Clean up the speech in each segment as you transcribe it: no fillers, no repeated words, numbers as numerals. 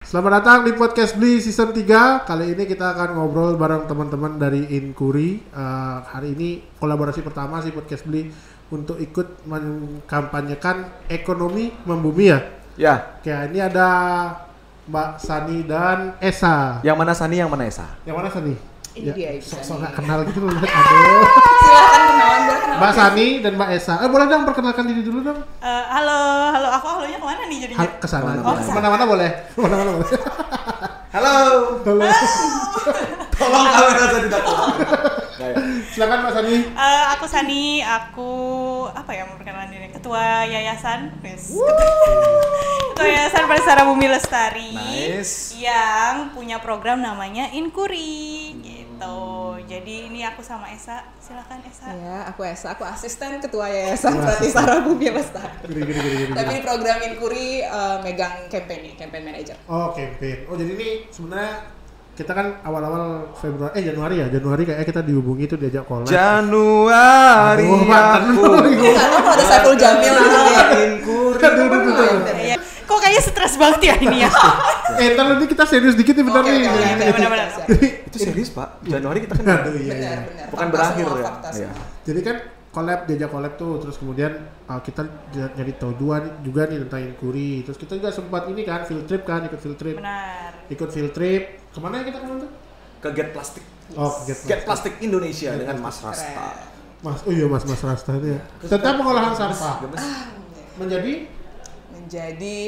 Selamat datang di Podcast Bli Season 3. Kali ini kita akan ngobrol bareng teman-teman dari Inkuri. Hari ini kolaborasi pertama sih Podcast Bli untuk ikut mengkampanyekan ekonomi membumi ya. Ya. Kayak ini ada Mbak Sani dan Esa. Yang mana Sani, yang mana Esa? Yang mana Sani? Ini dia sok-sok gak kenal gitu loh. Aduh. Silakan kenalan, boleh kenalan. Mbak Sani dan Mbak Esa. Boleh dong perkenalkan diri dulu dong. Halo, aku halonya kemana nih jadinya? Kesana. kesana. Mana-mana boleh. Mana-mana boleh. Halo. Halo. Tolong kamera saya tidak tolong. Silakan Mbak Sani. Aku Sani, aku apa ya memperkenalkan diri? Ketua Yayasan, yes. Ketua Yayasan Persara Bumi Lestari. Nice. Yang punya program namanya Inkuri, gitu. Jadi ini aku sama Esa, silakan Esa. Ya, aku Esa, aku asisten ketua Yayasan Persara Bumi Lestari. Tapi di program Inkuri megang campaign manager. Oh, campaign. Oh, jadi ini sebenarnya kita kan awal-awal Januari kayaknya kita dihubungi tuh diajak collab. Januari. Aduh, mantan dulu. Karena kalau ada Saiful Jamil gitu ya. Iya. Kok kayaknya stres banget ya ini ya? Ntar nanti kita serius dikit nih bentar Oke, nih. oke, oke, benar-benar. Itu serius, Pak. Januari kita kan. Aduh, iya. Benar. Bukan Fakta berakhir semua, ya. fakta Iya. semua. Jadi kan diajak collab tuh, terus kemudian kita jadi tahu juga nih tentang Inkuri. Terus kita juga sempat ini kan ikut field trip. Benar. Ikut field trip. Kemana ya kita kemarin tuh? Ke Get Plastic. Oh, Get Plastic Indonesia dengan Mas Rasta. Mas Rasta itu ya. Tentang pengolahan sampah menjadi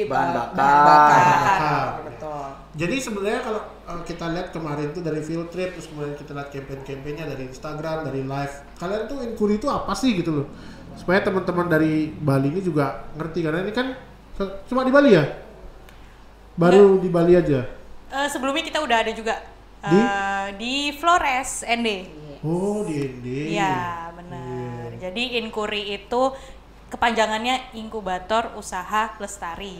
bahan bakar. bakar. Betul. Jadi sebenarnya kalau kita lihat kemarin tuh dari field trip, terus kemudian kita lihat campaign-campaignnya dari Instagram, dari live. Kalian tuh Inkuri itu apa sih gitu loh? Supaya teman-teman dari Bali ini juga ngerti, karena ini kan cuma di Bali ya? Baru di Bali aja. Sebelumnya kita udah ada juga di Flores ND. Oh, di ND. Iya, benar. Jadi Inkuri itu kepanjangannya Inkubator Usaha Lestari.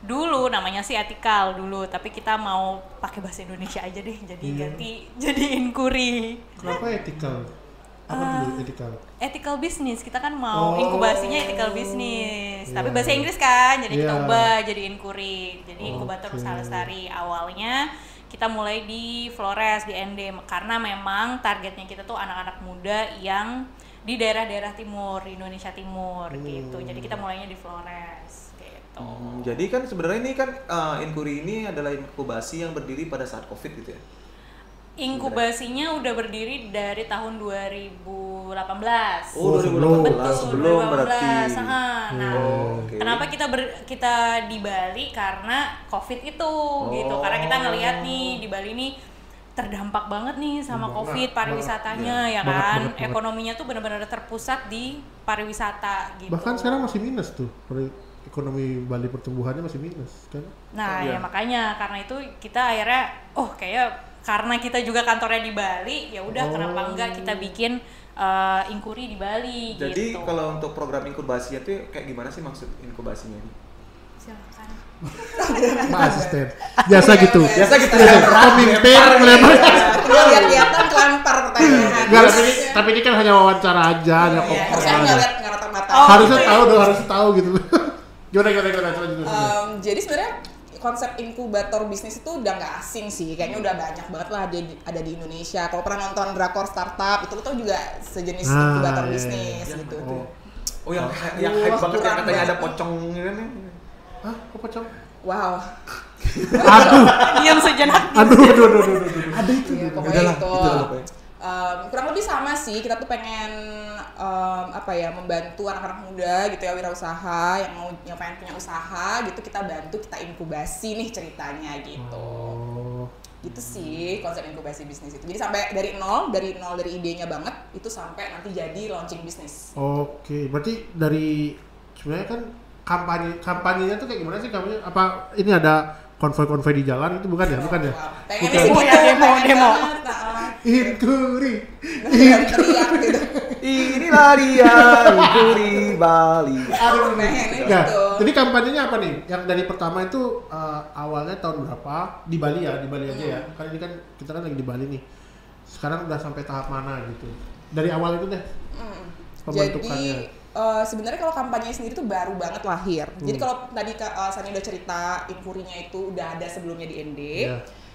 Dulu namanya sih Etikal dulu, tapi kita mau pakai bahasa Indonesia aja deh, jadi ganti jadi Inkuri. Kenapa ethical? Apa dulu ethical? Ethical business, kita kan mau inkubasinya ethical business, tapi bahasa Inggris kan, jadi kita Iya. ubah jadi Inkuri, jadi Inkubator Usaha Lestari. Awalnya kita mulai di Flores, di ND, karena memang targetnya kita tuh anak-anak muda yang di daerah-daerah timur, Indonesia Timur gitu. Jadi kita mulainya di Flores gitu. Jadi kan sebenarnya ini kan Inkuri ini adalah inkubasi yang berdiri pada saat Covid gitu ya. Inkubasinya udah berdiri dari tahun 2018. Oh, 2018 sebelum berarti. Nah, Oke. kenapa kita di Bali? Karena Covid itu gitu. Karena kita ngelihat nih di Bali nih terdampak banget nih sama Covid pariwisatanya ya kan. Banget. Ekonominya tuh benar-benar terpusat di pariwisata gitu. Bahkan sekarang masih minus tuh. Ekonomi Bali pertumbuhannya masih minus kan? Nah, ya makanya karena itu kita akhirnya karena kita juga kantornya di Bali, ya udah kenapa enggak kita bikin Inkuri di Bali. Jadi gitu. kalau untuk program inkubasinya tuh kayak gimana sih maksud inkubasinya ini? Silakan. Mbak asisten. Biasa gitu. Biasa gitu Biasa. ya. Pemimpin melempar. Kelihatan kelempar pertanyaan. Enggak, tapi ini kan hanya wawancara aja, hanya Harusnya kok. nggak ratap mata. Harusnya tahu gitu. Gimana. Jadi sebenarnya konsep inkubator bisnis itu udah nggak asing sih, kayaknya udah banyak banget lah ada di Indonesia. Kalau pernah nonton drakor startup itu tuh juga sejenis inkubator bisnis gitu. Oh yang hype banget yang katanya ada pocong gitu kan? Hah? Kok pocong? Wow. Aduh. Diam sejenak. Aduh. Ada itu. Ya, pokoknya itu. Kurang lebih sama sih, kita tuh pengen membantu anak-anak muda gitu ya, wirausaha yang pengen punya usaha gitu, kita bantu, kita inkubasi nih ceritanya gitu. Gitu sih konsep inkubasi bisnis itu. Jadi sampai dari nol dari idenya banget itu sampai nanti jadi launching bisnis. Oke, berarti dari sebenarnya kan kampanyenya tuh kayak gimana sih kampanye? Apa ini ada konvoy di jalan itu bukan ya? Pengennya sih gitu, demo. Inkuri. Teriak gitu. Inilah dia Inkuri Bali. Pengennya Nah, gitu. jadi kampanyenya apa nih? Yang dari pertama itu awalnya tahun berapa? Di Bali ya, aja ya. Kan ini kan kita kan lagi di Bali nih. Sekarang udah sampai tahap mana gitu? Dari awal itu deh. Pembentukannya. Jadi sebenarnya kalau kampanye sendiri tuh baru banget lahir. Jadi kalau tadi Sani udah cerita Inkurinya itu udah ada sebelumnya di ND.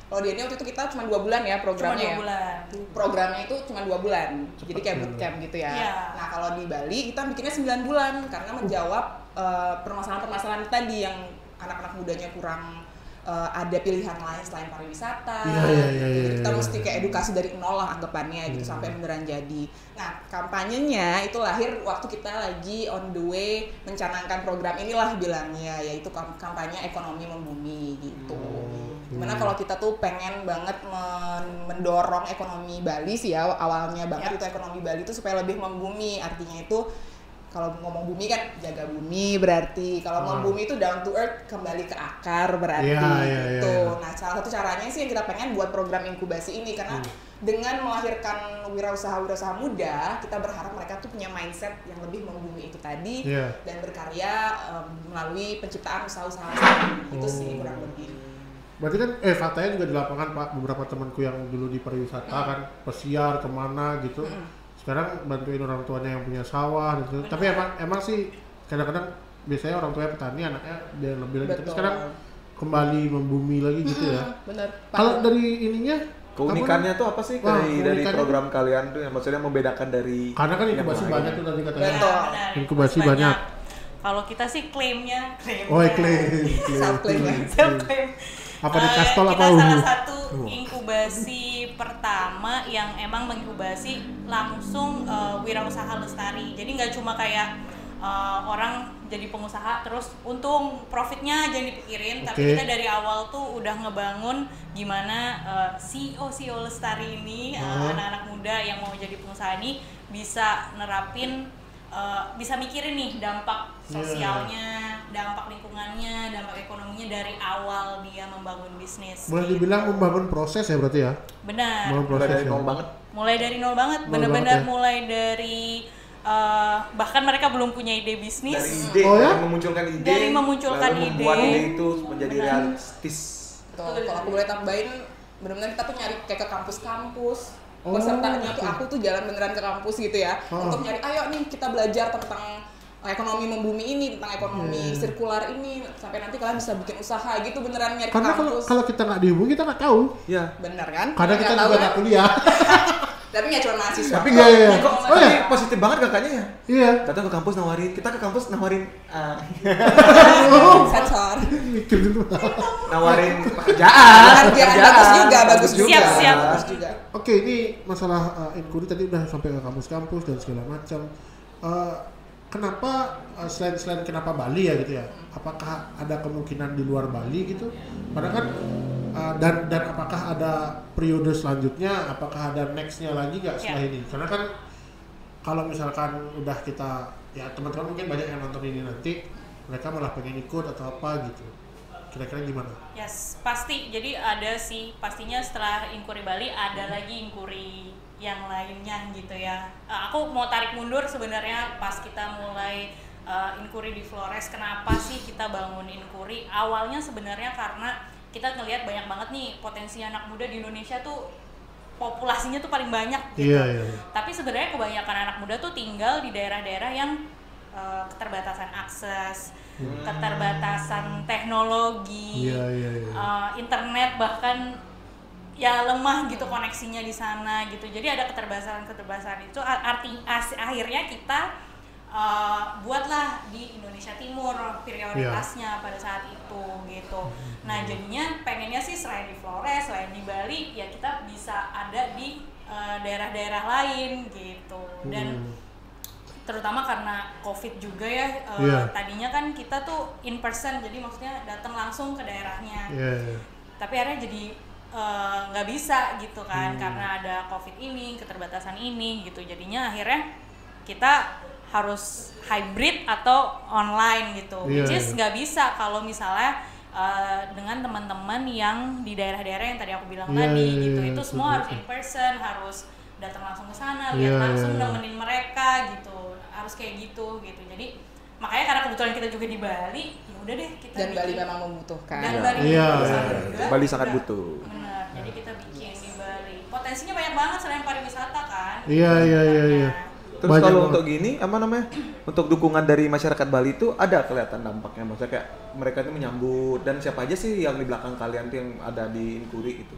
Kalau di ND waktu itu kita cuma 2 bulan ya programnya. Cuma 2 bulan. Programnya itu cuma 2 bulan. Jadi kayak bootcamp gitu ya. Nah kalau di Bali kita bikinnya 9 bulan karena menjawab permasalahan-permasalahan tadi yang anak-anak mudanya kurang ada pilihan lain selain pariwisata. Jadi kita mesti kayak edukasi dari nol lah anggapannya gitu sampai beneran jadi. Nah kampanyenya itu lahir waktu kita lagi on the way mencanangkan program inilah bilangnya, yaitu kampanye ekonomi membumi gitu. Dimana kalau kita tuh pengen banget mendorong ekonomi Bali sih ya, awalnya banget itu ekonomi Bali itu supaya lebih membumi. Artinya itu kalau ngomong bumi kan jaga bumi berarti, kalau membumi itu down to earth, kembali ke akar berarti gitu. Nah salah satu caranya sih yang kita pengen buat program inkubasi ini karena dengan melahirkan wirausaha muda, kita berharap mereka tuh punya mindset yang lebih membumi itu tadi dan berkarya melalui penciptaan usaha-usaha itu sih kurang lebih. Berarti kan faktanya juga di lapangan Pak, beberapa temanku yang dulu di pariwisata kan pesiar kemana gitu. Sekarang bantuin orang tuanya yang punya sawah gitu. Tapi emang sih kadang-kadang biasanya orang tuanya petani, anaknya dia lebih lagi. Tapi sekarang kembali membumi lagi gitu ya. Bener. Kalau dari ininya keunikannya tuh apa sih dari program kalian tuh yang maksudnya membedakan dari karena kan inkubasi banyak tuh tadi katanya. Benar, Inkubasi banyak. Kalau kita sih klaimnya. Klaim. Self-claim. Apa di kastol apa? Kita salah satu inkubasi pertama yang emang menginkubasi langsung wirausaha lestari. Jadi nggak cuma kayak orang jadi pengusaha terus untung profitnya jangan dipikirin, tapi kita dari awal tuh udah ngebangun gimana CEO lestari ini anak-anak muda yang mau jadi pengusaha ini bisa nerapin bisa mikirin nih dampak sosialnya, dampak lingkungannya, dampak ekonominya dari awal dia membangun bisnis. Boleh dibilang membangun proses ya berarti ya? Benar. Mulai dari nol banget. Mulai dari nol banget, benar-benar mulai dari bahkan mereka belum punya ide bisnis. Dari ide, memunculkan ide. Dari memunculkan lalu ide. membuat ide itu menjadi realistis. Kalau aku boleh tambahin, benar-benar kita tuh nyari kayak ke kampus-kampus. Pesertanya tuh aku tuh jalan beneran ke kampus gitu ya untuk nyari ayo nih kita belajar tentang ekonomi membumi ini, tentang ekonomi sirkular ini sampai nanti kalian bisa bikin usaha gitu beneran nyari karena ke kampus. kalau kita nggak dihubungi kita nggak tahu. Iya. Bener kan? Karena kita juga nggak kuliah. Tapi nggak cuma mahasiswa. Tapi positif banget kakaknya ya. Iya. Datang ke kampus nawarin, kita ke kampus nawarin sensor. Mikir dulu. Nawarin pekerjaan. Bagus juga, bagus juga. Siap. Bagus juga. Oke, ini masalah Inkuri tadi udah sampai ke kampus-kampus dan segala macam. Kenapa selain kenapa Bali ya gitu ya? Apakah ada kemungkinan di luar Bali gitu? Padahal kan dan apakah ada periode selanjutnya? Apakah ada nextnya lagi nggak setelah ini? Karena kan kalau misalkan udah kita ya teman-teman mungkin banyak yang nonton ini nanti mereka malah pengen ikut atau apa gitu. Kira-kira gimana? Yes, pasti. Jadi ada sih pastinya setelah Inkuri Bali ada lagi Inkuri yang lainnya gitu ya. Aku mau tarik mundur sebenarnya pas kita mulai Inkuri di Flores. Kenapa sih kita bangun Inkuri? Awalnya sebenarnya karena kita ngelihat banyak banget nih potensi anak muda di Indonesia tuh populasinya tuh paling banyak gitu. Iya. Tapi sebenarnya kebanyakan anak muda tuh tinggal di daerah-daerah yang keterbatasan akses, keterbatasan teknologi, internet bahkan ya lemah gitu koneksinya di sana gitu. Jadi ada keterbatasan itu akhirnya kita buatlah di Indonesia Timur prioritasnya pada saat itu gitu. Nah jadinya pengennya sih selain di Flores, selain di Bali ya kita bisa ada di daerah-daerah lain gitu. Dan terutama karena COVID juga ya, tadinya kan kita tuh in person, jadi maksudnya datang langsung ke daerahnya. Tapi akhirnya jadi nggak bisa gitu kan, karena ada COVID ini, keterbatasan ini gitu. Jadinya akhirnya kita harus hybrid atau online gitu, which is nggak bisa kalau misalnya dengan teman-teman yang di daerah-daerah yang tadi aku bilang tadi gitu. Itu semua harus in person, harus datang langsung ke sana, lihat langsung, nemenin mereka gitu, harus kayak gitu. Jadi makanya karena kebetulan kita juga di Bali, ya udah deh kita dan bikin. Bali memang membutuhkan. Dan Bali juga. Bali sangat butuh. Benar. Jadi kita bikin di Bali. Potensinya banyak banget selain pariwisata kan. Iya. Terus Banyak kalau banget. untuk gini, apa namanya? Untuk dukungan dari masyarakat Bali itu ada kelihatan dampaknya. Maksudnya kayak mereka itu menyambut, dan siapa aja sih yang di belakang kalian tuh yang ada di Inkuri itu?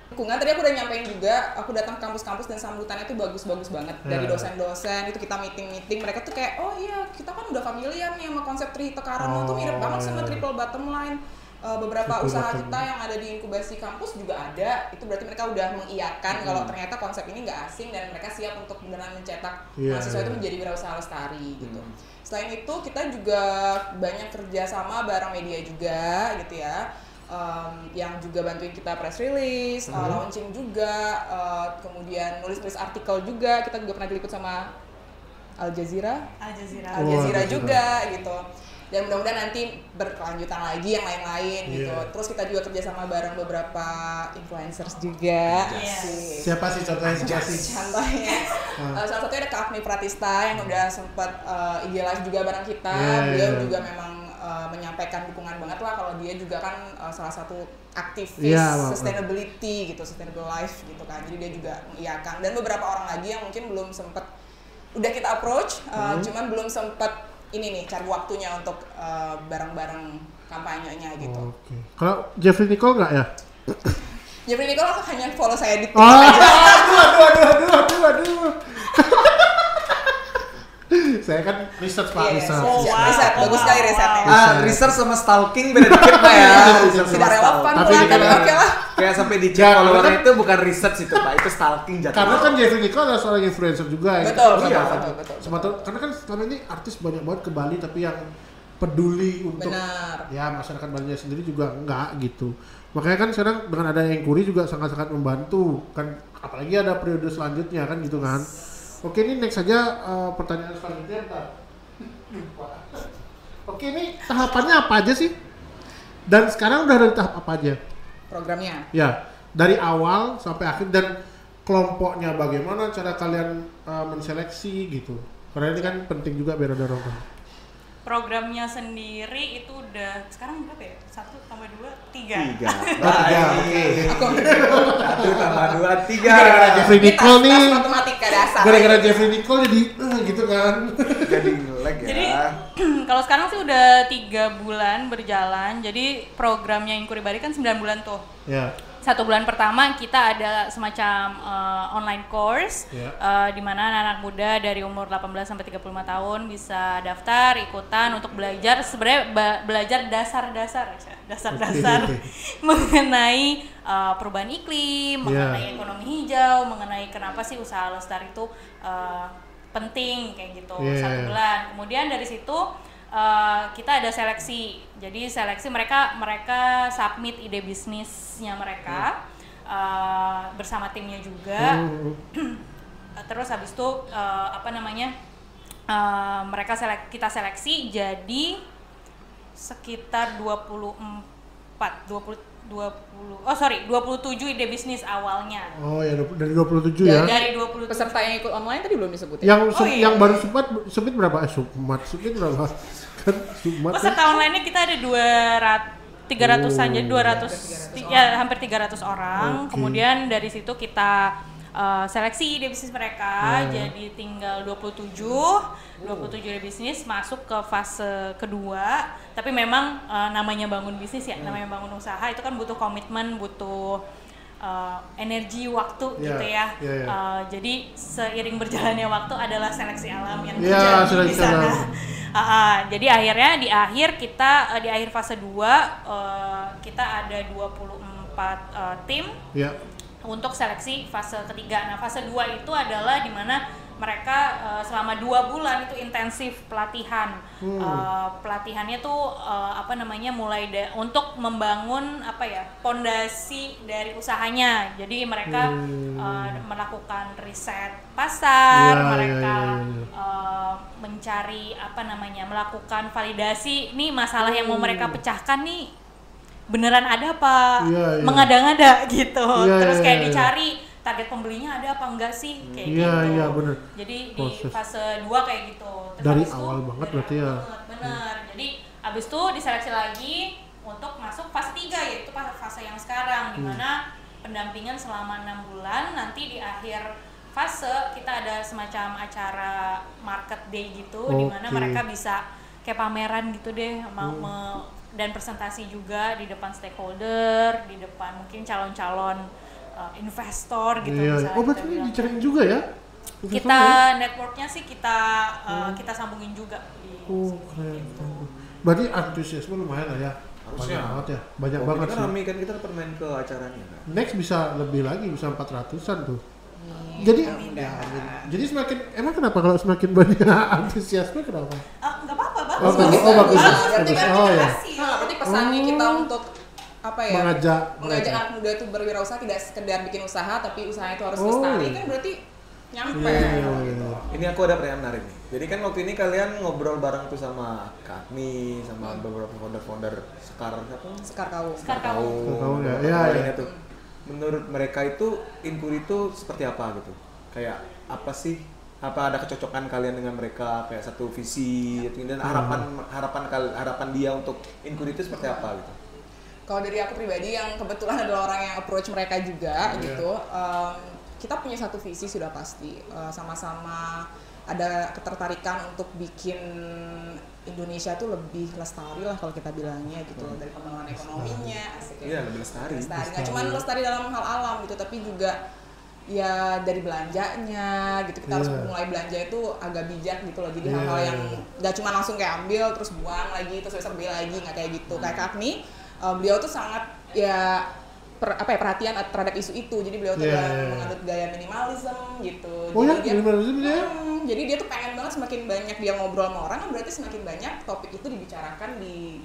Dukungan tadi aku udah nyampein juga, aku datang ke kampus-kampus dan sambutannya tuh bagus-bagus banget. Dari dosen-dosen itu kita meeting-meeting, mereka tuh kayak, oh iya kita kan udah familiar nih sama konsep Trihita Karana tuh mirip banget sama triple bottom line. Beberapa Triple usaha bottom kita yang ada di inkubasi kampus juga ada, itu berarti mereka udah mengiyakan kalau ternyata konsep ini nggak asing dan mereka siap untuk beneran mencetak mahasiswa itu menjadi wirausaha lestari gitu. Selain itu kita juga banyak kerja sama bareng media juga gitu ya. Yang juga bantuin kita press release, launching juga, kemudian nulis-nulis artikel juga. Kita juga pernah diliput sama Al Jazeera juga gitu. Dan mudah-mudahan nanti berkelanjutan lagi yang lain-lain gitu. Terus kita juga kerja sama bareng beberapa influencers juga. Siapa sih contohnya? Contohnya, salah satunya ada Kak Agni Pratista yang udah sempat IG live juga bareng kita. Beliau juga memang menyampaikan dukungan banget lah, kalau dia juga kan salah satu aktivis sustainability gitu, sustainable life gitu kan. Jadi dia juga mengiyakan, dan beberapa orang lagi yang mungkin belum sempet udah kita approach, cuman belum sempet ini nih cari waktunya untuk bareng-bareng kampanyenya gitu. Oke. Kalau Jeffrey Nicole nggak ya? Jeffrey Nicole hanya follow saya di Oh, aduh. Saya kan research Pak, research. Riset, bagus sekali risetnya. Research sama stalking beda dikit Pak ya. Tidak relevan Tapi pula, ini tapi kan- oke lah. Kayak sampai dicek followernya itu bukan research itu Pak, itu stalking jatuh. Karena kan Jeffrey Nicole adalah seorang influencer juga. Betul. Karena kan selama ini artis banyak banget ke Bali, tapi yang peduli untuk Benar. ya masyarakat Bali sendiri juga enggak gitu. Makanya kan sekarang dengan ada Inkuri juga sangat-sangat membantu kan, apalagi ada periode selanjutnya kan gitu kan. Oke, ini next saja pertanyaan selanjutnya Pak. Oke, ini tahapannya apa aja sih? Dan sekarang udah ada tahap apa aja? Programnya. Ya, dari awal sampai akhir, dan kelompoknya bagaimana cara kalian menseleksi gitu. Karena ini kan penting juga biar ada orang. Programnya sendiri itu udah sekarang berapa ya? 1 tambah 2, 3. 3. Oke. 1 tambah 2, 3. Gara-gara Jeffrey Nicole nih. Tas matematika dasar. Gara-gara Jeffrey Nicole jadi gitu kan. Jadi ngelag ya. Jadi kalau sekarang sih udah 3 bulan berjalan. Jadi programnya Inkuri Bali kan 9 bulan tuh. Ya. 1 bulan pertama kita ada semacam online course di mana anak-anak muda dari umur 18 sampai 35 tahun bisa daftar, ikutan untuk belajar, sebenarnya belajar dasar-dasar mengenai perubahan iklim, mengenai ekonomi hijau, mengenai kenapa sih usaha lestari itu penting kayak gitu. 1 bulan. Kemudian dari situ kita ada seleksi. Jadi seleksi mereka submit ide bisnisnya mereka bersama timnya juga. Terus habis itu kita seleksi jadi sekitar 27 ide bisnis awalnya. Oh ya, dari 27 ya. Dari 27 Peserta yang ikut online tadi belum disebutin. Yang baru submit berapa? Submit berapa? Kan submit. Peserta online-nya kita ada 300-an, jadi 200 ya hampir 300 orang. Kemudian dari situ kita seleksi ide bisnis mereka, jadi tinggal 27 ide bisnis masuk ke fase kedua. Tapi memang namanya bangun bisnis ya, namanya bangun usaha itu kan butuh komitmen, butuh energi, waktu gitu ya. Jadi seiring berjalannya waktu adalah seleksi alam yang terjadi di sana. Jadi akhirnya di akhir fase 2 kita ada 24 tim untuk seleksi fase ketiga. Nah, fase 2 itu adalah di mana mereka selama 2 bulan itu intensif pelatihan. Pelatihannya tuh mulai untuk membangun pondasi dari usahanya. Jadi mereka melakukan riset pasar, mencari melakukan validasi. Nih masalah yang mau mereka pecahkan nih beneran ada apa? Mengada-ngada gitu. Terus kayak dicari target pembelinya ada apa enggak sih kayak gitu. Iya benar. Jadi di fase 2 kayak gitu. Terus dari awal banget berarti ya. Bener. Jadi abis itu diseleksi lagi untuk masuk fase 3, yaitu fase yang sekarang di mana pendampingan selama 6 bulan. Nanti di akhir fase kita ada semacam acara market day gitu, di mana mereka bisa kayak pameran gitu deh, dan presentasi juga di depan stakeholder, di depan mungkin calon-calon investor gitu. Iya. Oh berarti ini dicariin juga ya? Kita networknya sih kita sambungin juga di keren. Berarti antusiasme lumayan lah ya. Harusnya. Banyak banget ya, banyak banget kita sih. rame kan, kita dapat main ke acaranya kan. Next bisa lebih lagi, bisa 400-an tuh. Jadi jadi semakin emang kenapa kalau semakin banyak antusiasme kenapa? Nggak apa-apa, Oh, bagus. bagus. Berarti kan Oh ya. berarti pesannya kita untuk apa ya? Mengajak anak muda itu berwirausaha, tidak sekedar bikin usaha tapi usahanya itu harus lestari, kan berarti nyampe. Iya. Ini aku ada pertanyaan menarik nih. Jadi kan waktu ini kalian ngobrol bareng tuh sama Kak Agni, sama beberapa founder-founder Sekar Kaum. Kaum ya. Iya, Lainnya tuh. Menurut mereka itu Inkuri itu seperti apa gitu? Kayak apa sih? Apa ada kecocokan kalian dengan mereka, kayak satu visi gitu, dan harapan dia untuk Inkuri itu seperti apa gitu? Kalau dari aku pribadi yang kebetulan adalah orang yang approach mereka juga gitu, kita punya satu visi sudah pasti, sama-sama ada ketertarikan untuk bikin Indonesia tuh lebih lestari lah kalau kita bilangnya gitu, dari pembangunan ekonominya, Iya, lebih lestari. Nggak cuma lestari dalam hal alam gitu, tapi juga ya dari belanjanya gitu, kita harus mulai belanja itu agak bijak gitu loh, jadi hal-hal yang nggak cuma langsung kayak ambil terus buang lagi terus besok beli lagi, nggak kayak gitu. Kayak Kak Agni, beliau tuh sangat ya perhatian terhadap isu itu, jadi beliau tuh menganut gaya minimalism gitu. Oh jadi ya, minimalism ya? Jadi dia tuh pengen banget semakin banyak dia ngobrol sama orang, kan berarti semakin banyak topik itu dibicarakan di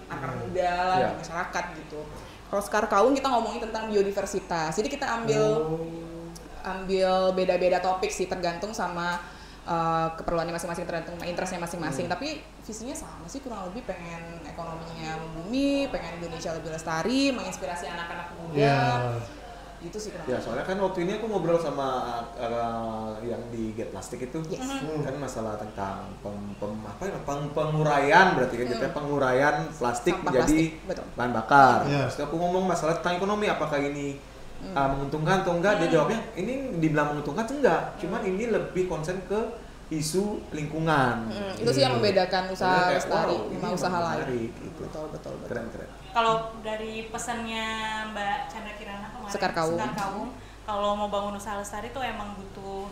anak muda lah, di masyarakat gitu. Kalau Sekar Kaum kita ngomongin tentang biodiversitas, jadi kita ambil beda-beda topik sih, tergantung sama keperluannya masing-masing, tergantung interestnya masing-masing. Tapi visinya sama sih, kurang lebih pengen ekonominya membumi, pengen Indonesia lebih lestari, menginspirasi anak-anak muda. Gitu sih kurang Ya, soalnya kan waktu ini aku ngobrol sama yang di Get Plastik itu, kan masalah tentang penguraian, berarti kan gitu, penguraian plastik menjadi bahan bakar. Terus aku ngomong masalah tentang ekonomi, apakah ini menguntungkan atau enggak? Dia jawabnya ini dibilang menguntungkan enggak, cuman ini lebih konsen ke isu lingkungan. Itu sih yang membedakan usaha lestari sama usaha lain. Gitu. Betul. Keren. Kalau dari pesannya Mbak Chandra Kirana kemarin, Sekar Kaum, kalau mau bangun usaha lestari itu emang butuh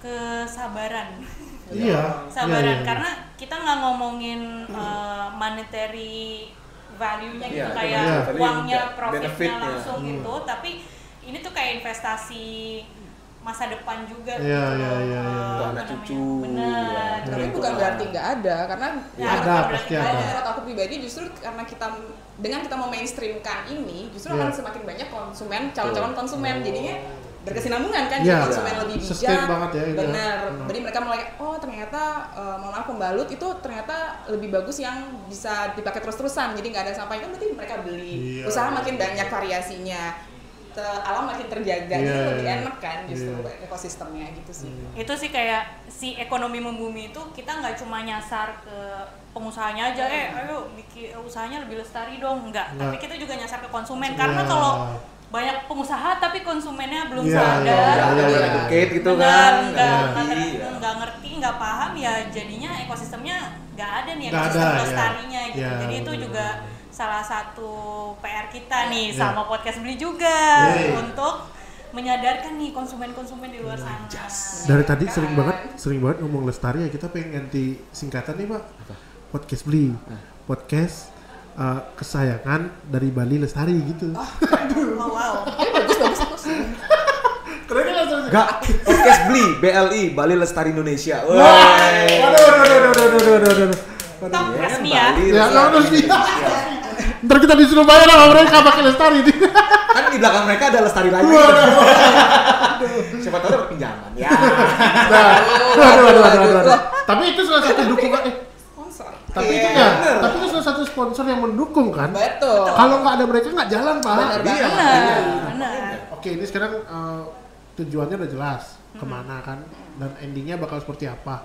kesabaran. Iya. Karena kita nggak ngomongin monetary value-nya gitu, kayak uangnya, profitnya langsung gitu, tapi ini tuh kayak investasi masa depan juga gitu. Anak cucu. Benar. Tapi bukan berarti nggak ada, karena pasti ada. menurut aku pribadi justru karena dengan kita mau mainstreamkan ini, justru akan semakin banyak calon-calon konsumen, jadinya berkesinambungan kan, jadi konsumen lebih bijak. Banget ya, benar. Jadi mereka mulai, oh ternyata mohon maaf, pembalut itu ternyata lebih bagus yang bisa dipakai terus-terusan, jadi nggak ada sampah, kan berarti mereka beli. Usaha makin banyak variasinya, alam makin terjaga, jadi lebih enak kan justru ekosistemnya gitu sih. Itu sih kayak si ekonomi membumi itu kita nggak cuma nyasar ke pengusahanya aja, ayo bikin usahanya lebih lestari dong, enggak. Tapi kita juga nyasar ke konsumen, karena kalau banyak pengusaha tapi konsumennya belum sadar, gitu kan, nggak ngerti, nggak paham, ya jadinya ekosistemnya nggak ada nih, ekosistem lestarinya gitu. Jadi itu juga salah satu PR kita nih sama podcast Beli juga untuk menyadarkan nih konsumen-konsumen di luar sana. Dari tadi sering banget ngomong lestari ya, kita pengen ganti singkatan nih Pak. Podcast Beli. Podcast kesayangan dari Bali Lestari gitu. Wow. Bagus. Keren kan langsung. Enggak, podcast Bli, Bali Lestari Indonesia. Waduh. Top resmi ya. Resmi. Ntar kita disuruh bayar sama mereka pakai Lestari. Kan di belakang mereka ada Lestari lagi. Siapa tahu dapat pinjaman ya. Waduh. Tapi itu salah satu dukungan. Sponsor. Tapi itu salah satu sponsor yang mendukung kan. Betul. Kalau nggak ada mereka nggak jalan Pak. Benar. Oke, ini sekarang tujuannya udah jelas kemana kan, dan endingnya bakal seperti apa.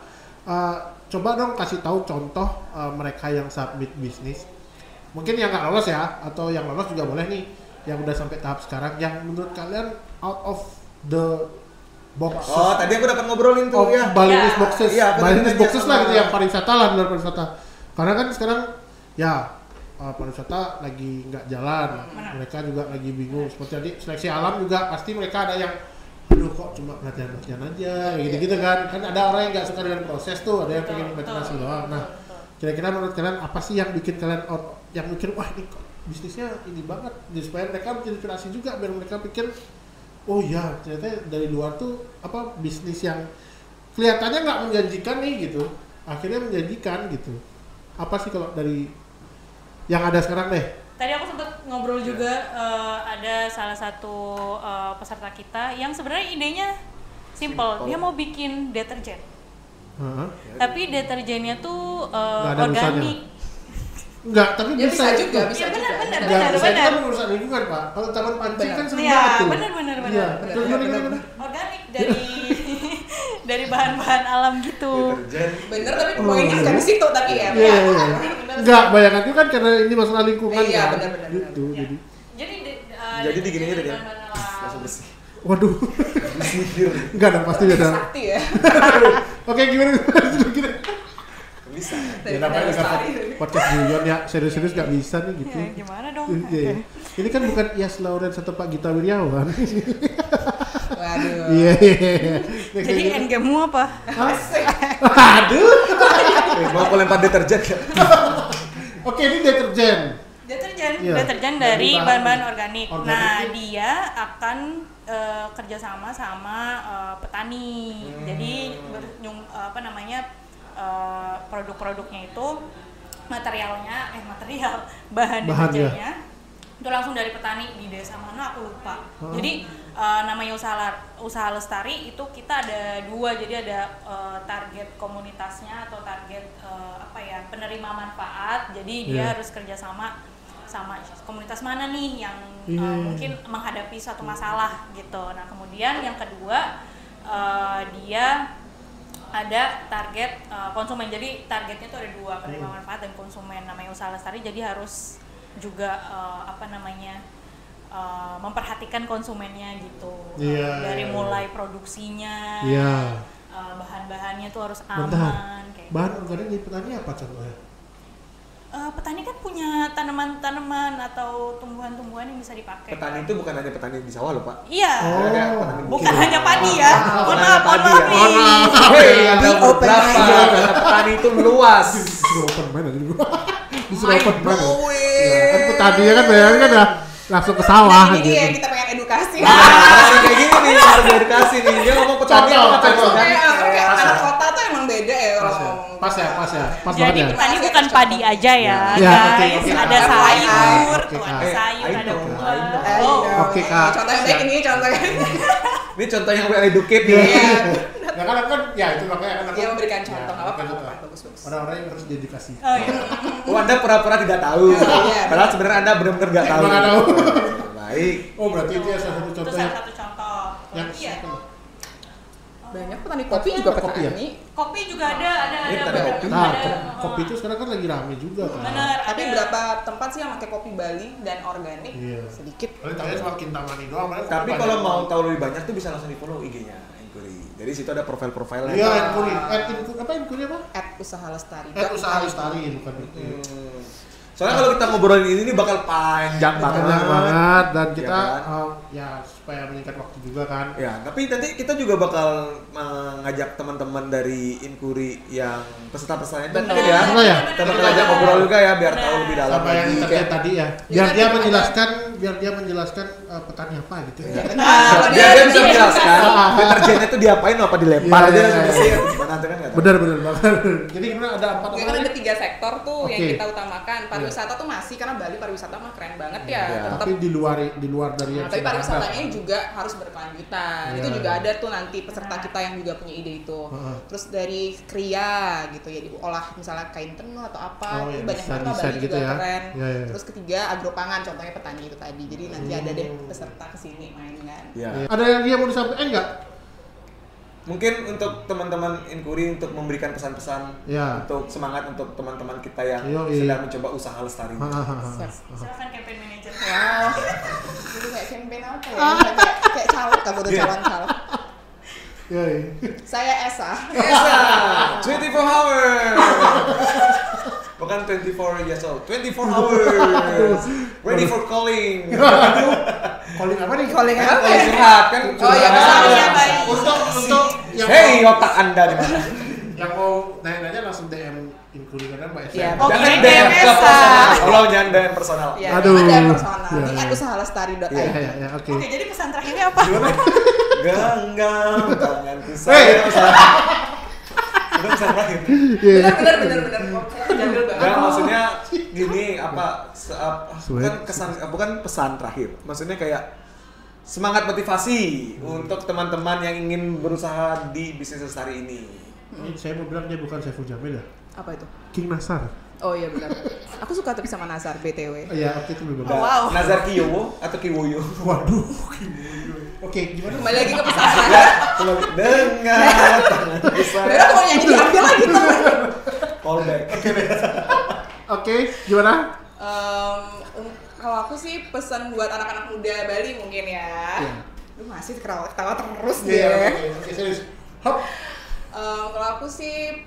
Coba dong kasih tahu contoh mereka yang submit bisnis. Mungkin yang nggak lolos ya, atau yang lolos juga boleh nih, yang udah sampai tahap sekarang, yang menurut kalian out of the box. Oh, tadi aku dapat ngobrolin tuh ya. Balinese boxes. Iya, Balinese boxes lah gitu yang pariwisata lah, luar pariwisata. Karena kan sekarang ya pariwisata lagi nggak jalan, mereka juga lagi bingung. Seperti tadi seleksi alam juga pasti mereka ada yang aduh kok cuma latihan aja gitu-gitu kan ada orang yang nggak suka dengan proses tuh, ada yang pengen maintenance doang. Nah kira-kira menurut kalian apa sih yang bikin kalian yang mikir wah ini kok bisnisnya ini banget, supaya mereka menginspirasi juga biar mereka pikir oh ya ternyata dari luar tuh apa bisnis yang kelihatannya nggak menjanjikan nih gitu akhirnya menjanjikan gitu. Apa sih kalau dari yang ada sekarang deh? Tadi aku sempat ngobrol juga, ada salah satu peserta kita yang sebenarnya idenya simple. Dia mau bikin deterjen. Tapi deterjennya tuh organik. Enggak, tapi ya, bisa juga. Benar. Kan urusan lingkungan, Pak. Kalau taman pancing kan sering banget tuh. Benar. Iya, organik dari bahan-bahan alam gitu. Bener, tapi poinnya bukan di situ tapi ya. Iya. Enggak, bayangan itu kan karena ini masalah lingkungan iya, kan. Benar. Gitu, jadi diginiin aja langsung bersih. Waduh. Enggak dong, pasti ada. Sakti ya. Oke, gimana? Bisa. Ya namanya podcast Guyon ya, serius-serius nggak bisa nih gitu. Ya, gimana dong? Okay. Ini kan bukan Iyas Lawrence atau Pak Gita Wirjawan. Waduh. Iya. Jadi endgame-mu apa? Aduh. Mau aku lempar deterjen ya? Oke, ini deterjen. Deterjen dari bahan-bahan organik. Nah, dia akan kerjasama sama petani. Jadi produk-produknya itu bahan deterjennya itu langsung dari petani di desa mana aku lupa. Jadi namanya usaha lestari itu kita ada 2, jadi ada target komunitasnya atau target penerima manfaat. Jadi dia harus kerjasama sama komunitas mana nih yang mungkin menghadapi suatu masalah gitu. Nah kemudian yang kedua dia ada target konsumen. Jadi targetnya itu ada 2, penerima manfaat dan konsumen. Namanya usaha lestari, jadi harus juga memperhatikan konsumennya gitu. Dari mulai produksinya, bahan-bahannya tuh harus aman. Bahan organik di petani apa contohnya? Petani kan punya tanaman-tanaman atau tumbuhan-tumbuhan yang bisa dipakai. Petani itu bukan hanya petani di sawah loh, Pak. Iya. Bukan hanya padi ya. Mohon maaf nih. Ada beberapa. Petani itu luas. Disuruh open mind aja dulu. Disuruh open mind. Kan petaninya kan bayarnya kan udah langsung ke sawah gitu. Ini yang kita pengen edukasi. Kayak gini nih harus edukasi nih. Dia ngomong petani apa anak kota tuh emang beda ya kalau ngomong. Pas jadi petani bukan padi aja ya, guys. Ada sayur, ada buah. Oke, Kak. Contohnya baik ini contohnya. Ini contoh yang well educated nih. Ya kan ya itu makanya kan dia memberikan contoh apa bagus. Orang-orang yang harus diedukasi. Anda pura-pura tidak tahu. Padahal sebenarnya Anda benar-benar nggak tahu. Baik. Oh, berarti itu salah satu contoh. Itu salah satu contoh. Banyak petani kopi juga petani. Kopi juga ada kopi. Kopi itu sekarang kan lagi rame juga kan. Benar. Tapi berapa tempat sih yang pakai kopi Bali dan organik? Sedikit. Paling tahunya cuma Kintamani doang. Tapi kalau mau tahu lebih banyak tuh bisa langsung di-follow IG-nya Inkuri. Jadi situ ada profil-profilnya. Iya, Inkuri. Inkuri apa? @usaha lestari. @usaha lestari bukan itu. Soalnya kalau kita ngobrolin ini bakal panjang banget dan kita supaya meningkat waktu juga kan. Ya, tapi nanti kita juga bakal mengajak teman-teman dari Inkuri yang peserta-pesertanya mungkin ya. Kita bakal ajak ngobrol juga ya biar tahu lebih dalam sama yang terkait tadi ya. Biar dia menjelaskan petani apa gitu. Dia bisa menjelaskan deterjennya itu diapain apa dilempar aja langsung bersih gimana kan enggak tahu. Benar banget. Jadi gimana ada 4 kan ada 3 sektor tuh yang kita utamakan. Pariwisata tuh masih karena Bali pariwisata mah keren banget ya. Tapi di luar dari yang tapi pariwisatanya juga harus berkelanjutan. Itu juga ada tuh nanti peserta kita yang juga punya ide itu. Terus dari kria gitu ya, diolah misalnya kain tenun atau apa, itu banyak banget Bali juga keren. Terus ketiga agropangan, contohnya petani itu tadi. Jadi nanti ada deh peserta kesini main kan. Ada yang mau disampaikan nggak? Mungkin untuk teman-teman Inkuri untuk memberikan pesan-pesan untuk semangat untuk teman-teman kita yang sedang mencoba usaha lestari. Silakan campaign manager. Wow. Jadi kayak campaign apa ya? Kayak caleg, aku tuh calon caleg. Saya Esa. 24 hours. Bukan 24 years old, 24 hours. Ready for calling. Calling apa nih? Calling apa? Calling curhat kan. Oh iya, misalnya baik. Untuk yang hey, otak Anda di mana? Yang mau nanya-nanya langsung DM Inkuri karena Mbak Esa. Iya, Jangan DM DM Esa. personal. Tolong jangan DM personal. Iya, Aduh. ada personal. Iya, Di iya. @usahalestari.id. Ya, oke. Oke, jadi pesan terakhirnya apa? Genggam tanganku saya. Udah pesan terakhir. Benar. Jadul banget. Nah, maksudnya gini bukan pesan terakhir. Maksudnya kayak semangat motivasi untuk teman-teman yang ingin berusaha di bisnis lestari ini. Ini saya mau bilang dia bukan Saiful Jamil ya. Apa itu? King Nasar. Oh iya benar. Aku suka tapi sama Nazar BTW. Iya, oke itu lebih Oh, bagus. wow. Nazar Kiyowo atau Kiwoyo? Waduh. Oke, gimana? Kembali lagi ke pesan saya. Dengar tanganku Bener saya. mau nyanyi diambil lagi teman. Callback. Oke, gimana? Kalau aku sih pesan buat anak-anak muda Bali mungkin ya. Iya. Lu masih ketawa terus Iya, deh. oke, serius. Hop. Kalau aku sih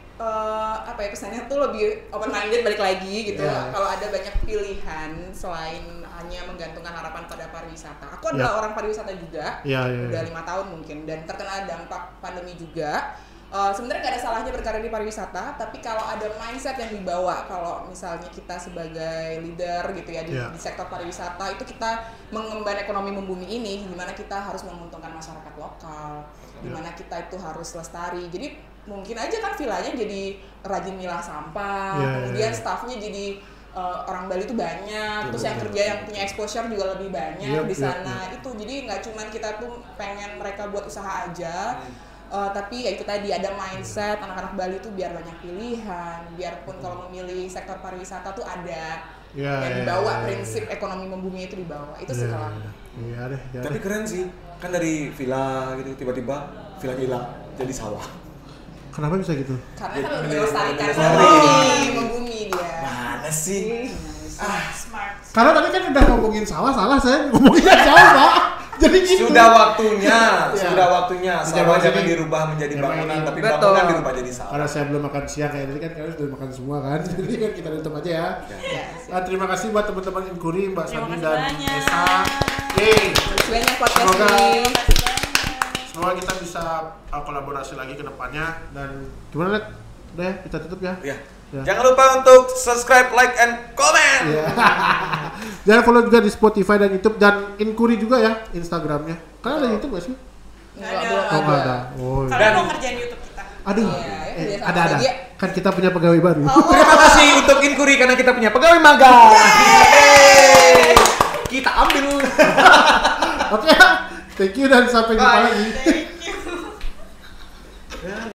pesannya tuh lebih open minded balik lagi gitu. Yeah. Kalau ada banyak pilihan selain hanya menggantungkan harapan pada pariwisata. Aku adalah orang pariwisata juga. Udah 5 tahun mungkin dan terkena dampak pandemi juga. Sebenarnya nggak ada salahnya berkarya di pariwisata, tapi kalau ada mindset yang dibawa, kalau misalnya kita sebagai leader gitu ya di sektor pariwisata itu kita mengemban ekonomi membumi ini, di mana kita harus menguntungkan masyarakat lokal, di mana kita itu harus lestari. Jadi mungkin aja kan villanya jadi rajin milah sampah, kemudian staffnya jadi orang Bali itu banyak, terus yang kerja yang punya exposure juga lebih banyak di sana. Itu jadi nggak cuman kita tuh pengen mereka buat usaha aja. Tapi ya itu tadi ada mindset anak-anak Bali tuh biar banyak pilihan, biarpun kalau memilih sektor pariwisata tuh ada yang dibawa prinsip ekonomi membumi itu dibawa. Itu sih kalau aku. Iya deh. Tapi keren sih, kan dari villa gitu tiba-tiba villa hilang jadi sawah. Kenapa bisa gitu? Karena kan melestarikan Melestari. ekonomi membumi dia. Mana sih? Smart. Karena tadi kan udah ngomongin sawah, salah saya ngomonginnya jauh, Pak. Jadi gitu. Sudah waktunya. Iya. Sawah Jadi jangan dirubah menjadi memang bangunan, ini- tapi Betul. bangunan dirubah jadi sawah. Karena saya belum makan siang kayak tadi kan kalian sudah makan semua kan. Jadi kan kita tutup aja ya. Terima kasih buat teman-teman Inkuri, Mbak Terima Sandi kasih dan banyak. Esa. Yeay. Terus banyak podcast Semoga- ini. Semoga kita bisa kolaborasi lagi ke depannya dan gimana Let? Udah ya, kita tutup ya. Iya. Ya. Jangan lupa untuk subscribe, like, and comment. Iya. Jangan follow juga di Spotify dan YouTube dan Inkuri juga ya Instagramnya. Kalian ada YouTube nggak sih? Enggak, Ada. belum Oh nggak ada. ada. Oh. Iya. Kalian mau ngerjain YouTube kita? Aduh. Iya, ya, biasa Ada. aja. Kan kita punya pegawai baru. Terima kasih untuk Inkuri karena kita punya pegawai magang. Yeay. Kita ambil. Oke. Thank you dan sampai jumpa lagi. Thank